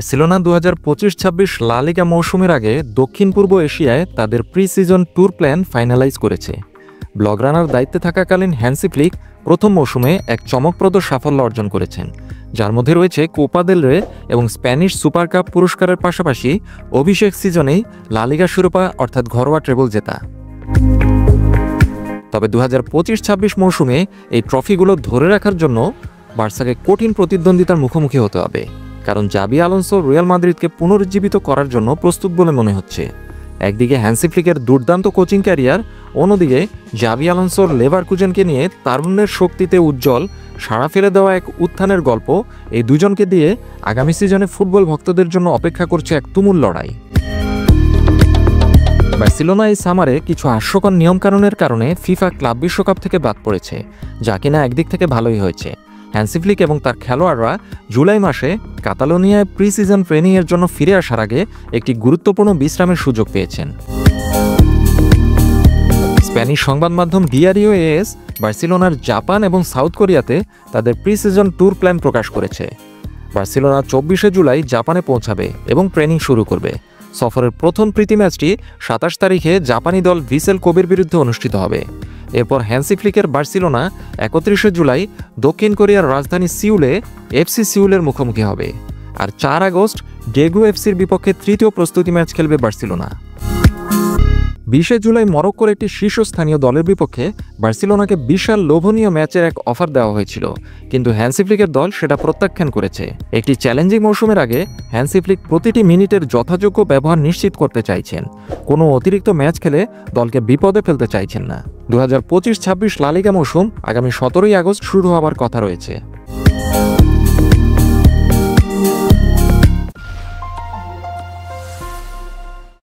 Barcelona 2025-26 লা লিগা মৌসুমের আগে দক্ষিণ পূর্ব এশিয়ায় তাদের pre season tour plan finalise করেছে। ব্লগ রানার দায়িত্বে থাকাকালীন হ্যান্সি ফ্লিক প্রথম মৌসুমে এক চমকপ্রদ সাফল্য অর্জন করেছেন, যার মধ্যে রয়েছে কোপা দেল রে এবং স্প্যানিশ সুপার কাপ পুরস্কারের পাশাপাশি অভিষেক সিজনেই লা লিগা শিরোপা অর্থাৎ ঘরোয়া ট্রেবল জেতা। তবে 2025-26 মৌসুমে এই ট্রফিগুলো ধরে রাখার জন্য বার্সাকে কঠিন প্রতিদ্বন্দ্বিতার মুখোমুখি হতে হবে, কারণ জাবি আলোনসো রিয়াল মাদ্রিদকে পুনরুজ্জীবিত করার জন্য প্রস্তুত বলে মনে হচ্ছে। একদিকে হ্যান্সি ফ্লিকের দুর্দান্ত কোচিং ক্যারিয়ার, অন্যদিকে জাবি আলোনসোর লেভারকুজেনকে নিয়ে তারুণ্যের শক্তিতে উজ্জ্বল সাড়া ফেলে দেওয়া এক উত্থানের গল্প, এই দুজনকে দিয়ে আগামী সিজনে ফুটবল ভক্তদের জন্য অপেক্ষা করছে এক তুমুল লড়াই। বার্সেলোনা এই সামারে কিছু হাস্যকর নিয়মকানুনের কারণে ফিফা ক্লাব বিশ্বকাপ থেকে বাদ পড়েছে, যা কিনা একদিক থেকে ভালোই হয়েছে। হ্যান্সি ফ্লিক এবং তার খেলোয়াড়রা জুলাই মাসে কাতালোনিয়ায় প্রি সিজন ট্রেনিংয়ের জন্য ফিরে আসার আগে একটি গুরুত্বপূর্ণ বিশ্রামের সুযোগ পেয়েছেন। স্প্যানিশ সংবাদ মাধ্যম ডিয়ারিও এস বার্সেলোনার জাপান এবং সাউথ কোরিয়াতে তাদের প্রি সিজন ট্যুর প্ল্যান প্রকাশ করেছে। বার্সেলোনা 24শে জুলাই জাপানে পৌঁছাবে এবং ট্রেনিং শুরু করবে। সফরের প্রথম প্রীতি ম্যাচটি 27 তারিখে জাপানি দল ভিসেল কোবের বিরুদ্ধে অনুষ্ঠিত হবে। এরপর হ্যান্সি ফ্লিকের বার্সেলোনা 31শে জুলাই দক্ষিণ কোরিয়ার রাজধানী সিউলে এফসি সিউলের মুখোমুখি হবে। আর 4 আগস্ট ডেগু এফসির বিপক্ষে তৃতীয় প্রস্তুতি ম্যাচ খেলবে বার্সেলোনা। 20শে জুলাই মরক্কোর একটি শীর্ষস্থানীয় দলের বিপক্ষে বার্সেলোনাকে বিশাল লোভনীয় ম্যাচের এক অফার দেওয়া হয়েছিল, কিন্তু হ্যান্সি ফ্লিকের দল সেটা প্রত্যাখ্যান করেছে। একটি চ্যালেঞ্জিং মৌসুমের আগে হ্যান্সি ফ্লিক প্রতিটি মিনিটের যথাযোগ্য ব্যবহার নিশ্চিত করতে চাইছেন, কোনো অতিরিক্ত ম্যাচ খেলে দলকে বিপদে ফেলতে চাইছেন না। 2025-26 লা লিগা মৌসুম আগামী 17ই আগস্ট শুরু হওয়ার কথা রয়েছে।